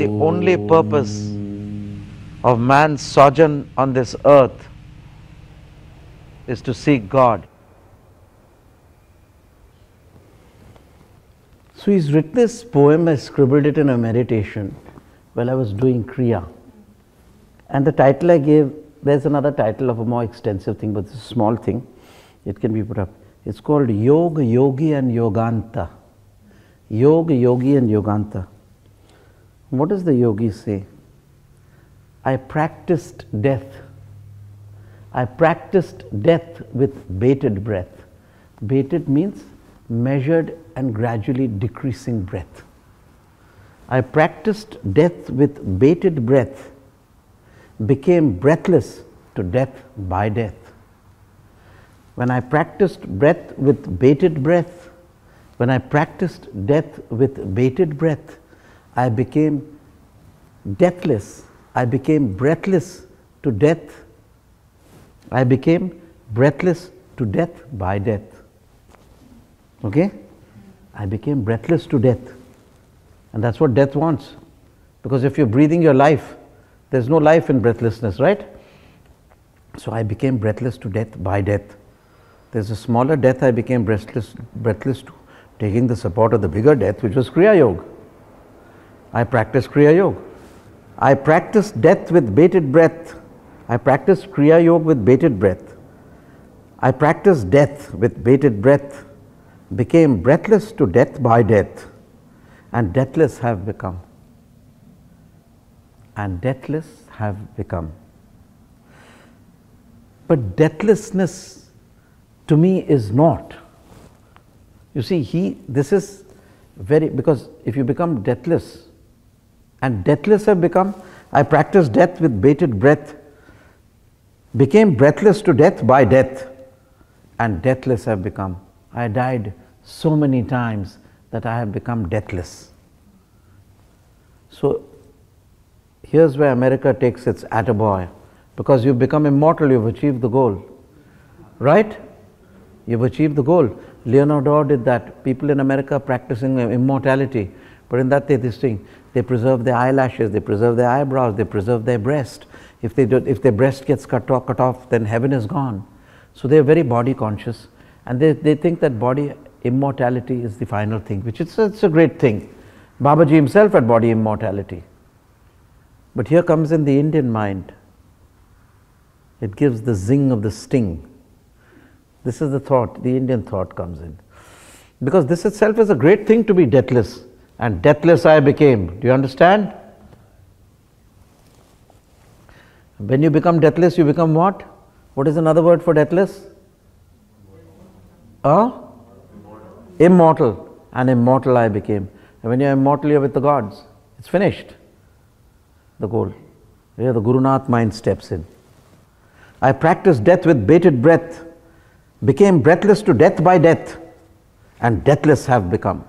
the only purpose of man's sojourn on this earth is to seek God. So he's written this poem, I scribbled it in a meditation while I was doing kriya. And the title I gave, there's another title of a more extensive thing, but it's a small thing. It can be put up. It's called Yoga, Yogi and Yoganta. Yoga, Yogi and Yoganta. What does the yogi say? I practiced death. I practiced death with bated breath. Bated means measured and gradually decreasing breath. I practiced death with bated breath, became breathless to death by death. When I practiced breath with bated breath, when I practiced death with bated breath, I became deathless. I became breathless to death. I became breathless to death by death. Okay? I became breathless to death. And that's what death wants. Because if you're breathing your life, there's no life in breathlessness, right? So I became breathless to death by death. There's a smaller death I became breathless to, taking the support of the bigger death, which was kriyayoga. I practiced kriyayoga. I practiced death with bated breath. I practiced kriyayoga with bated breath. I practiced death with bated breath, became breathless to death by death, and deathless have become. And deathless have become. But deathlessness to me is not. You see, this is very, because if you become deathless, and deathless have become, I practiced death with bated breath, became breathless to death by death, and deathless have become. I died so many times that I have become deathless. So here's where America takes its attaboy, because you've become immortal, you've achieved the goal, right? You've achieved the goal. Leonardo did that. People in America practicing immortality, but in that they preserve their eyelashes, they preserve their eyebrows, they preserve their breast. If their breast gets cut off, then heaven is gone. So they're very body conscious, and they think that body immortality is the final thing, which it's a great thing. Babaji himself had body immortality. But here comes in the Indian mind. It gives the zing of the sting. This is the thought, the Indian thought comes in. Because this itself is a great thing to be deathless. And deathless I became. Do you understand? When you become deathless, you become what? What is another word for deathless? Immortal. And immortal I became. And when you're immortal, you're with the gods. It's finished. The goal. Here the Gurunath mind steps in. I practiced death with bated breath, became breathless to death by death, and deathless have become.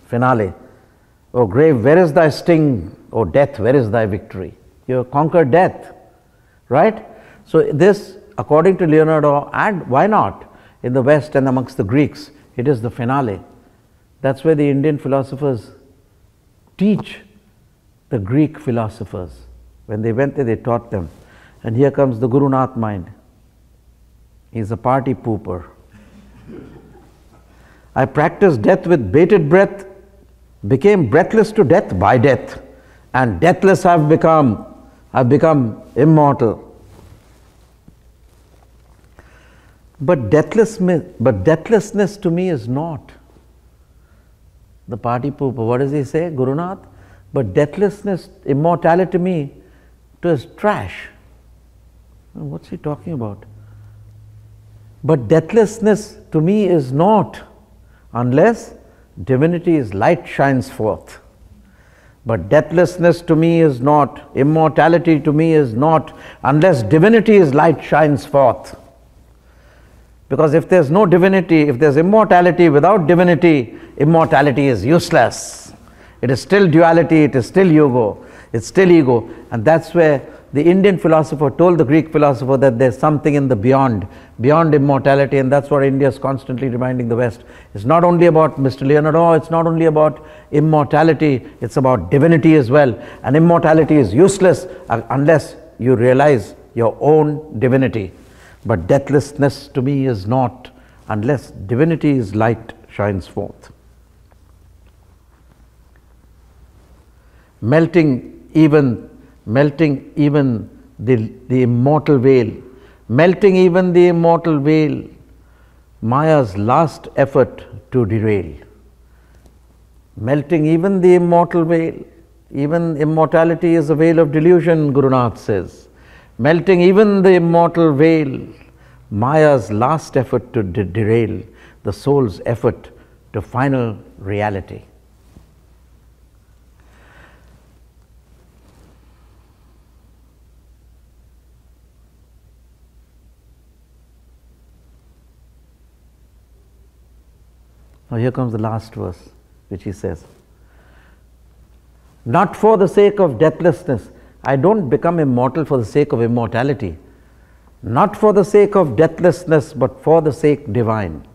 Finale. O grave, where is thy sting? O death, where is thy victory? You have conquered death, right? So this, according to Leonardo, and why not? In the West and amongst the Greeks, it is the finale. That's where the Indian philosophers teach the Greek philosophers. When they went there, they taught them. And here comes the Gurunath mind. He's a party pooper. I practiced death with bated breath, became breathless to death by death, and deathless I've become. I've become immortal. But deathlessness to me is not. The party pooper, what does he say, Gurunath? But deathlessness, immortality to me, it is trash. What's he talking about? But deathlessness to me is not, unless divinity's light shines forth. But deathlessness to me is not, immortality to me is not, unless divinity's light shines forth. Because if there's no divinity, if there's immortality without divinity, immortality is useless. It is still duality, it is still ego, it's still ego. And that's where The Indian philosopher told the Greek philosopher that there's something in the beyond immortality, and that's what India is constantly reminding the West. It's not only about, Mr. Leonardo, it's not only about immortality, it's about divinity as well. And immortality is useless unless you realize your own divinity. But deathlessness to me is not, unless divinity's light shines forth. Melting even the immortal veil, melting even the immortal veil, Maya's last effort to derail. Melting even the immortal veil, even immortality is a veil of delusion, Gurunath says. Melting even the immortal veil, Maya's last effort to derail the soul's effort to final reality. Now here comes the last verse, which he says, not for the sake of deathlessness. I don't become immortal for the sake of immortality. Not for the sake of deathlessness, but for the sake divine.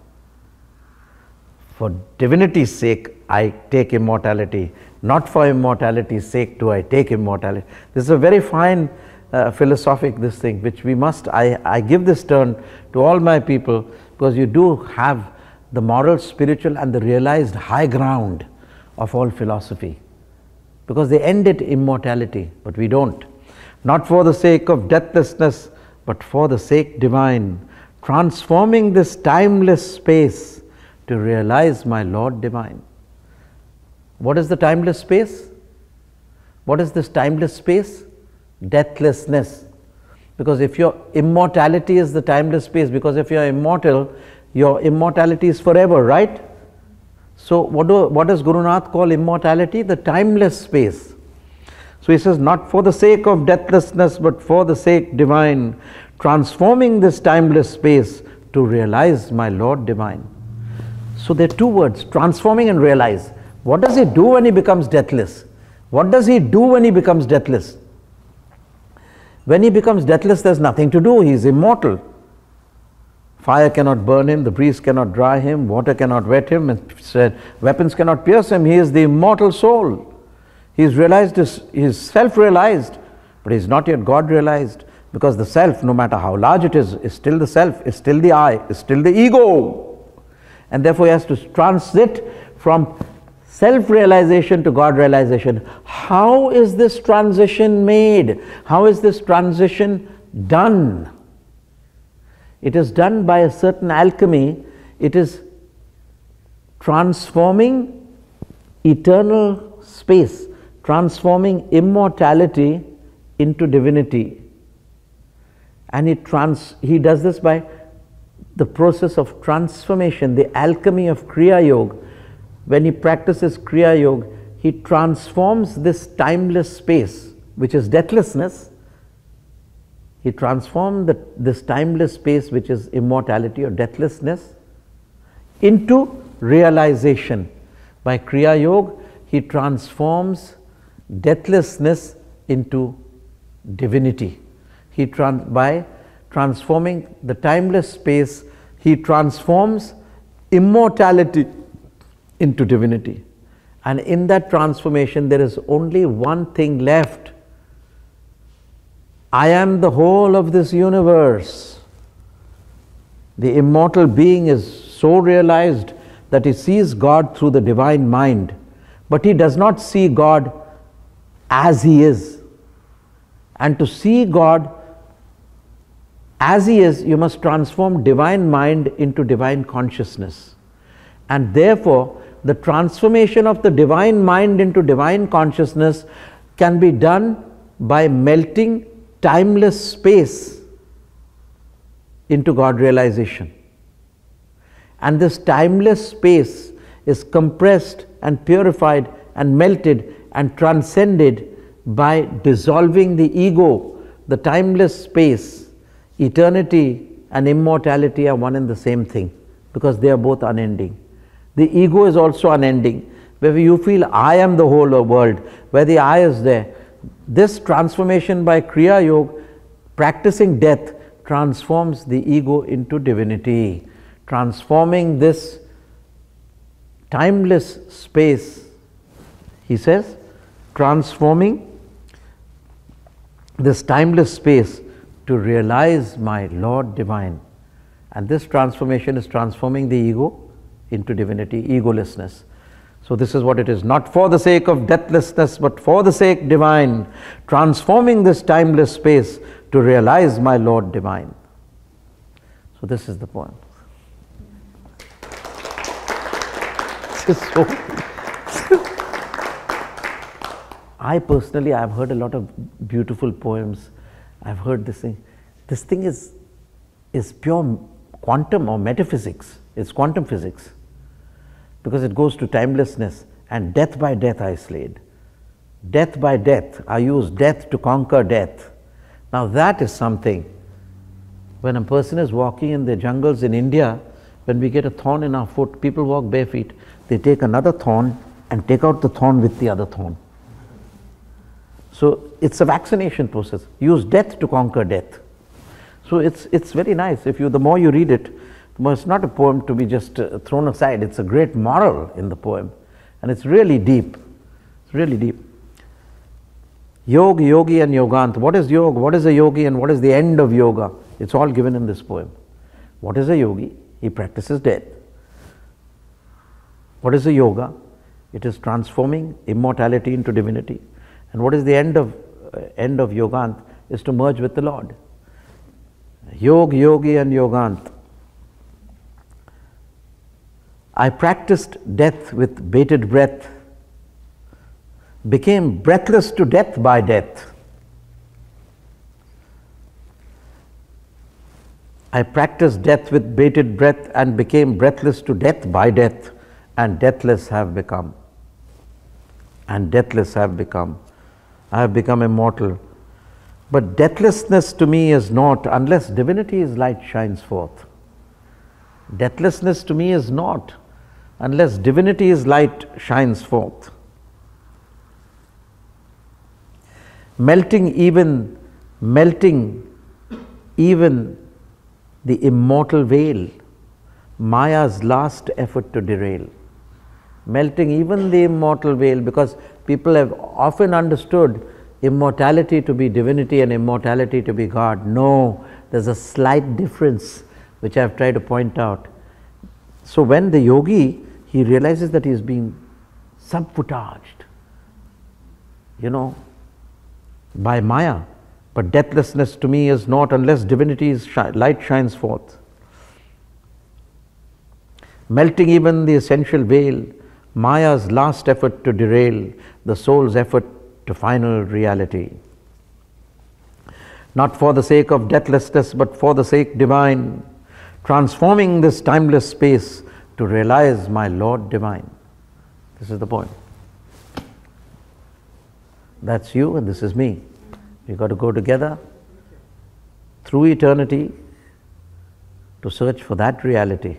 For divinity's sake, I take immortality. Not for immortality's sake do I take immortality. This is a very fine philosophic this thing, which we must, I give this turn to all my people, because you do have the moral, spiritual and the realized high ground of all philosophy, because they end at immortality, but we don't. Not for the sake of deathlessness, but for the sake divine, transforming this timeless space to realize my Lord divine. What is the timeless space? What is this timeless space? Deathlessness. Because if your immortality is the timeless space, because if you are immortal, your immortality is forever, right? So what does Gurunath call immortality? The timeless space. So he says, not for the sake of deathlessness, but for the sake divine, transforming this timeless space to realize my Lord divine. So there are two words, transforming and realize. What does he do when he becomes deathless? What does he do when he becomes deathless? When he becomes deathless, there's nothing to do. He is immortal. Fire cannot burn him, the breeze cannot dry him, water cannot wet him, and weapons cannot pierce him. He is the immortal soul. He is realized, he is self-realized, but he is not yet God-realized, because the self, no matter how large it is still the self, is still the I, is still the ego. And therefore he has to transit from self-realization to God-realization. How is this transition made? How is this transition done? It is done by a certain alchemy. It is transforming eternal space, transforming immortality into divinity. And he does this by the process of transformation, the alchemy of kriyayoga. When he practices kriyayoga, he transforms this timeless space, which is deathlessness. He transformed this timeless space, which is immortality or deathlessness, into realization. By kriya yoga, he transforms deathlessness into divinity. By transforming the timeless space, he transforms immortality into divinity. And in that transformation, there is only one thing left. I am the whole of this universe. The immortal being is so realized that he sees God through the divine mind, but he does not see God as he is. And to see God as he is, you must transform divine mind into divine consciousness. And therefore, the transformation of the divine mind into divine consciousness can be done by melting timeless space into God realization. And this timeless space is compressed and purified and melted and transcended by dissolving the ego. The timeless space, eternity and immortality are one and the same thing, because they are both unending. The ego is also unending. Where you feel I am the whole world, where the I is there, This transformation by kriya yoga, practicing death, transforms the ego into divinity, transforming this timeless space, he says, transforming this timeless space to realize my Lord divine. And this transformation is transforming the ego into divinity, egolessness. So this is what it is, not for the sake of deathlessness, but for the sake divine, transforming this timeless space to realize my Lord divine. So this is the poem. So I personally, I've heard a lot of beautiful poems. I've heard this thing. This thing is pure quantum or metaphysics. It's quantum physics, because it goes to timelessness, and death by death I slayed. Death by death, I use death to conquer death. Now that is something. When a person is walking in the jungles in India, when we get a thorn in our foot, people walk bare feet. They take another thorn and take out the thorn with the other thorn. So it's a vaccination process. Use death to conquer death. So it's very nice. The more you read it, the more it's not a poem to be just thrown aside. It's a great moral in the poem, and it's really deep. It's really deep. Yoga, yogi, and yogant. What is yoga? What is a yogi, and what is the end of yoga? It's all given in this poem. What is a yogi? He practices death. What is a yoga? It is transforming immortality into divinity. And what is the end of yogant? Is to merge with the Lord. Yoga, yogi, and yogant. I practiced death with bated breath, became breathless to death by death. I practiced death with bated breath and became breathless to death by death, and deathless have become. And deathless have become. I have become immortal. But deathlessness to me is not, unless divinity's light shines forth. Deathlessness to me is not, unless divinity's light shines forth. Melting even the immortal veil, Maya's last effort to derail. Melting even the immortal veil, because people have often understood immortality to be divinity and immortality to be God. No, there's a slight difference which I've tried to point out. So when the yogi, he realizes that he is being subfutaged, by Maya. But deathlessness to me is not, unless divinity's light shines forth. Melting even the essential veil, Maya's last effort to derail the soul's effort to final reality. Not for the sake of deathlessness, but for the sake divine, transforming this timeless space to realize my Lord divine. This is the point. That's you and this is me. We've got to go together through eternity to search for that reality.